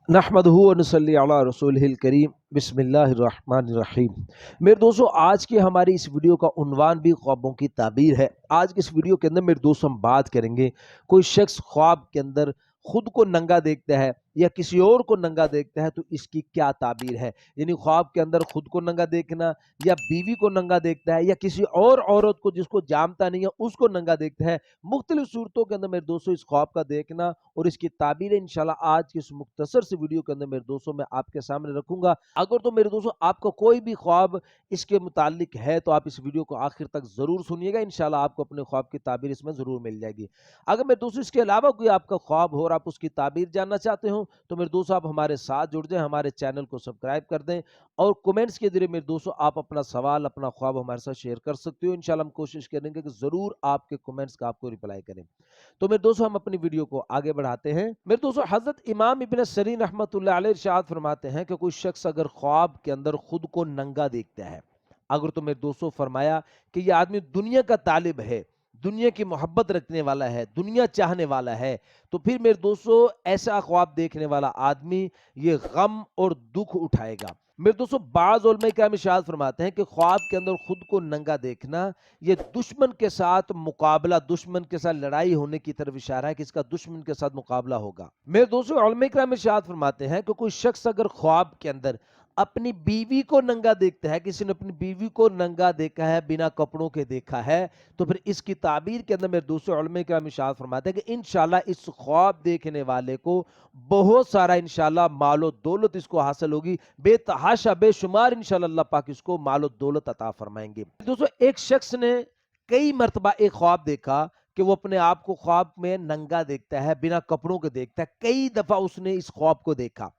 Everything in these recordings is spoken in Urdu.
نحمدہ و نصلی علی رسولہ الکریم بسم اللہ الرحمن الرحیم۔ میرے دوستو، آج کی ہماری اس ویڈیو کا عنوان بھی خوابوں کی تعبیر ہے۔ آج کی اس ویڈیو کے اندر میرے دوستو ہم بات کریں گے، کوئی شخص خواب کے اندر خود کو ننگا دیکھتا ہے یا کسی اور کو ننگا دیکھتا ہے تو اس کی کیا تعبیر ہے۔ یعنی خواب کے اندر خود کو ننگا دیکھنا، یا بیوی کو ننگا دیکھتا ہے، یا کسی اور عورت کو جس کو جانتا نہیں ہے اس کو ننگا دیکھتا ہے۔ مختلف صورتوں کے اندر میرے دوستو اس خواب کا دیکھنا اور اس کی تعبیر انشاءاللہ آج کی اس مختصر سی ویڈیو کے اندر میرے دوستوں میں آپ کے سامنے رکھوں گا۔ اگر تو میرے دوستوں آپ کا کوئی بھی خواب اس کے متعلق ہے تو آپ اس ویڈیو کو آخر تک ضرور سنیے گا، انشاءاللہ آپ کو اپنے خواب کی تعبیر اس میں ضرور مل جائے گی۔ اگر میرے دوستوں اس کے علاوہ کوئی آپ کا خواب ہو اور آپ اس کی تعبیر جاننا چاہتے ہوں تو میرے دوستوں آپ ہمارے ساتھ جڑ جائیں، ہمارے چینل کو سبسکرائب کر دیں اور کومنٹس کے ذریعے میرے دوستوں آپ اپنا سوال، اپنا خواب ہمارے ساتھ شیئر کر سکتے ہو۔ انشاءاللہ ہم کوشش کریں گے کہ ضرور آپ کے کومنٹس کا آپ کو رپلائی کریں۔ تو میرے دوستو ہم اپنی ویڈیو کو آگے بڑھاتے ہیں۔ میرے دوستو حضرت امام ابن سیرین رحمۃ اللہ علیہ ارشاد فرماتے ہیں کہ کوئی شخص اگر خواب کے اندر خود کو ننگا دیکھتا ہے، اگر تو میرے دوستو فرمایا کہ یہ آدمی دنیا کا طالب ہے، دنیا کی محبت رکھنے والا ہے، دنیا چاہنے والا ہے، تو پھر میرے دوستو ایسا خواب دیکھنے والا آدمی یہ غم اور دکھ اٹھائے گا۔ میرے دوستو بعض علماء کرام ارشاد فرماتے ہیں کہ خواب کے اندر خود کو ننگا دیکھنا یہ دشمن کے ساتھ مقابلہ، دشمن کے ساتھ لڑائی ہونے کی طرف اشارہ ہے کہ اس کا دشمن کے ساتھ مقابلہ ہوگا۔ میرے دوستو علماء کرام ارشاد فرماتے ہیں کہ کوئی شخص اگر خواب کے اندر اپنی بیوی کو ننگا دیکھتا ہے، کسی نے اپنی بیوی کو ننگا دیکھا ہے، بنا کپڑوں کے دیکھا ہے، تو پھر اس کی تعبیر کے اندر میرے دوستو علماء کرام ارشاد فرماتے ہیں کہ انشاءاللہ اس خواب دیکھنے والے کو بہت سارا انشاءاللہ مال و دولت اس کو حاصل ہوگی، بے تحاشا بے شمار انشاءاللہ اللہ پاک اس کو مال و دولت عطا فرمائیں گے۔ دوستو ایک شخص نے کئی مرتبہ ایک خواب دیکھا کہ وہ اپنے آپ کو خواب میں ننگا دیکھتا ہے، بنا کپڑوں کے دیکھتا ہے، کئی دفعہ اس نے اس خواب کو دیکھا۔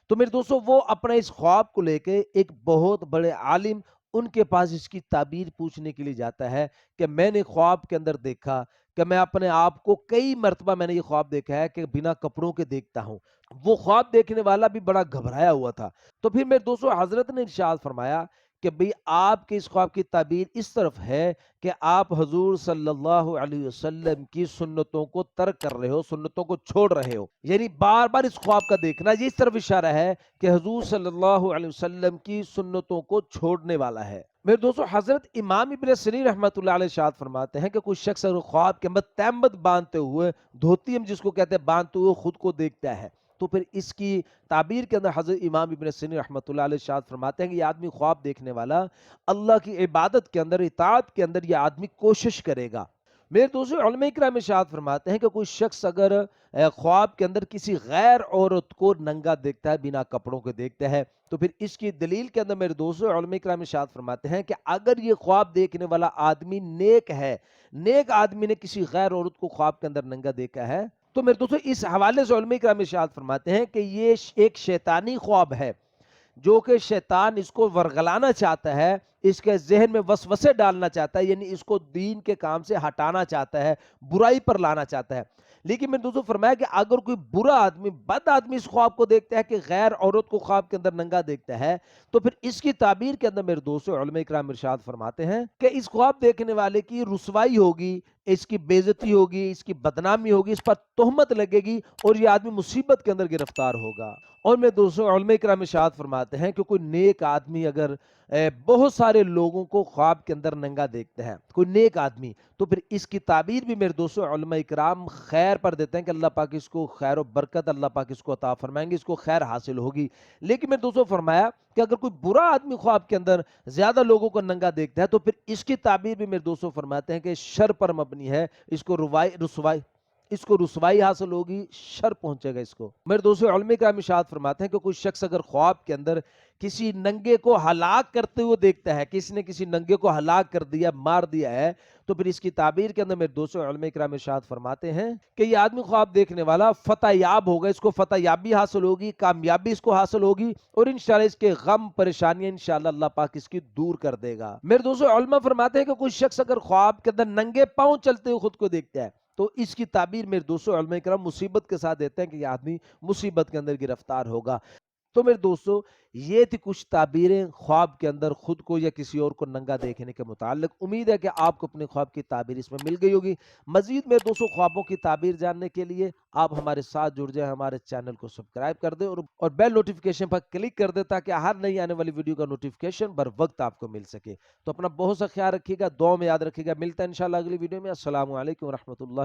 تو میرے دوستو وہ اپنے اس خواب کو لے کے ایک بہت بڑے عالم ان کے پاس اس کی تعبیر پوچھنے کے لیے جاتا ہے کہ میں نے خواب کے اندر دیکھا کہ میں اپنے آپ کو کئی مرتبہ میں نے یہ خواب دیکھا ہے کہ بنا کپڑوں کے دیکھتا ہوں۔ وہ خواب دیکھنے والا بھی بڑا گھبرایا ہوا تھا۔ تو پھر میرے دوستو حضرت نے ارشاد فرمایا کہ بھئی آپ کے اس خواب کی تعبیر اس طرف ہے کہ آپ حضور صلی اللہ علیہ وسلم کی سنتوں کو ترک کر رہے ہو، سنتوں کو چھوڑ رہے ہو۔ یعنی بار بار اس خواب کا دیکھنا یہ اس طرف اشارہ ہے کہ حضور صلی اللہ علیہ وسلم کی سنتوں کو چھوڑنے والا ہے۔ میرے دوستو حضرت امام ابن سیرین رحمۃ اللہ علیہ ارشاد فرماتے ہیں کہ کوئی شخص اگر خواب کے اندر تہمت باندھتے ہوئے، دھوتی ہم جس کو کہتے ہیں باندھتے ہوئے خود کو دیکھتا ہے، تو پھر اس کی تعبیر کے اندر حضرت امام ابن سیرین رحمۃ اللہ علیہ ارشاد فرماتے ہیں کہ یہ آدمی خواب دیکھنے والا اللہ کی عبادت کے اندر، اطاعت کے اندر یہ آدمی کوشش کرے گا۔ میرے دوستو علماء کرام ارشاد فرماتے ہیں کہ کوئی شخص اگر خواب کے اندر کسی غیر عورت کو ننگا دیکھتا ہے، بنا کپڑوں کے دیکھتا ہے، تو پھر اس کی دلیل کے اندر میرے دوستو علماء کرام ارشاد فرماتے ہیں کہ اگر یہ خواب دیکھنے والا آدمی نیک ہے، نیک آدمی نے کسی غیر عورت کو خواب کے اندر ننگا دیکھا ہے، تو میرے دوستو اس حوالے سے علماء کرام ارشاد فرماتے ہیں کہ یہ ایک شیطانی خواب ہے، جو کہ شیطان اس کو ورغلانا چاہتا ہے، اس کے ذہن میں وسوسے ڈالنا چاہتا ہے، یعنی اس کو دین کے کام سے ہٹانا چاہتا ہے، برائی پر لانا چاہتا ہے۔ لیکن میں نے دوستوں فرمایا کہ اگر کوئی برا آدمی، بد آدمی اس خواب کو دیکھتا ہے کہ غیر عورت کو خواب کے اندر ننگا دیکھتا ہے، تو پھر اس کی تعبیر کے اندر میرے دوستوں علماء کرام ارشاد فرماتے ہیں کہ اس خواب دیکھنے والے کی رسوائی ہوگی، اس کی بے عزتی ہوگی، اس کی بدنامی ہوگی، اس پر تہمت لگے گی اور یہ آدمی مصیبت کے اندر گرفتار ہوگا۔ اور میں دوستوں علماء کرام ارشاد فرماتے ہیں کہ کوئی نیک آدمی اگر بہت سارے لوگوں کو خواب کے اندر ننگا دیکھتا ہے، کوئی نیک آدمی، تو پھر اس کی تعبیر بھی میرے دوستوں علماء کرام خیر پر دیتے ہیں کہ اللہ پاک اس کو خیر و برکت اللہ پاک اس کو عطا فرمائیں گے، اس کو خیر حاصل ہوگی۔ لیکن میرے دوستوں فرمایا کہ اگر کوئی برا آدمی خواب کے اندر زیادہ لوگوں کو ننگا دیکھتا ہے تو پھر اس کی تعبیر بھی میرے دوستوں فرماتے ہیں کہ شر پر مبنی ہے، اس کو رسوائی حاصل ہوگی، شر پہنچے گا اس کو۔ میرے دوستو علماء کرام ارشاد فرماتے ہیں کہ کوئی شخص اگر خواب کے اندر کسی ننگے کو ہلاک کرتے ہوئے دیکھتا ہے، کسی نے کسی ننگے کو ہلاک کر دیا، مار دیا ہے، تو پھر اس کی تعبیر کے اندر میرے دوستو علماء کرام ارشاد فرماتے ہیں کہ یہ آدمی خواب دیکھنے والا فتح یاب ہوگا، اس کو فتح یابی حاصل ہوگی، کامیابی اس کو حاصل ہوگی، اور انشاءاللہ اس کے غم پریشانیاں انشاءاللہ اللہ پاک اس کی دور کر دے گا۔ میرے دوستو علماء فرماتے ہیں کہ کوئی شخص اگر خواب کے اندر ننگے پاؤں چلتے ہوئے خود کو دیکھتا ہے تو اس کی تعبیر میرے دوستو علماء کرام مصیبت کے ساتھ دیتے ہیں کہ یہ آدمی مصیبت کے اندر گرفتار ہوگا۔ تو میرے دوستو یہ تھی کچھ تعبیریں خواب کے اندر خود کو یا کسی اور کو ننگا دیکھنے کے متعلق۔ امید ہے کہ آپ کو اپنے خواب کی تعبیر اس میں مل گئی ہوگی۔ مزید میرے دوستو خوابوں کی تعبیر جاننے کے لیے آپ ہمارے ساتھ جڑ جائیں، ہمارے چینل کو سبسکرائب کر دیں اور بیل نوٹیفیکیشن پر کلک کر دیں تاکہ ہر نئی آنے والی ویڈیو کا نوٹیفیکیشن بر وقت آپ کو مل سکے۔ تو اپنا بہت سا خیال رکھیے گا، دعاؤں میں یاد رکھیے گا۔ ملتا ہے انشاءاللہ اگلی ویڈیو میں۔ السلام علیکم ورحمۃ اللہ۔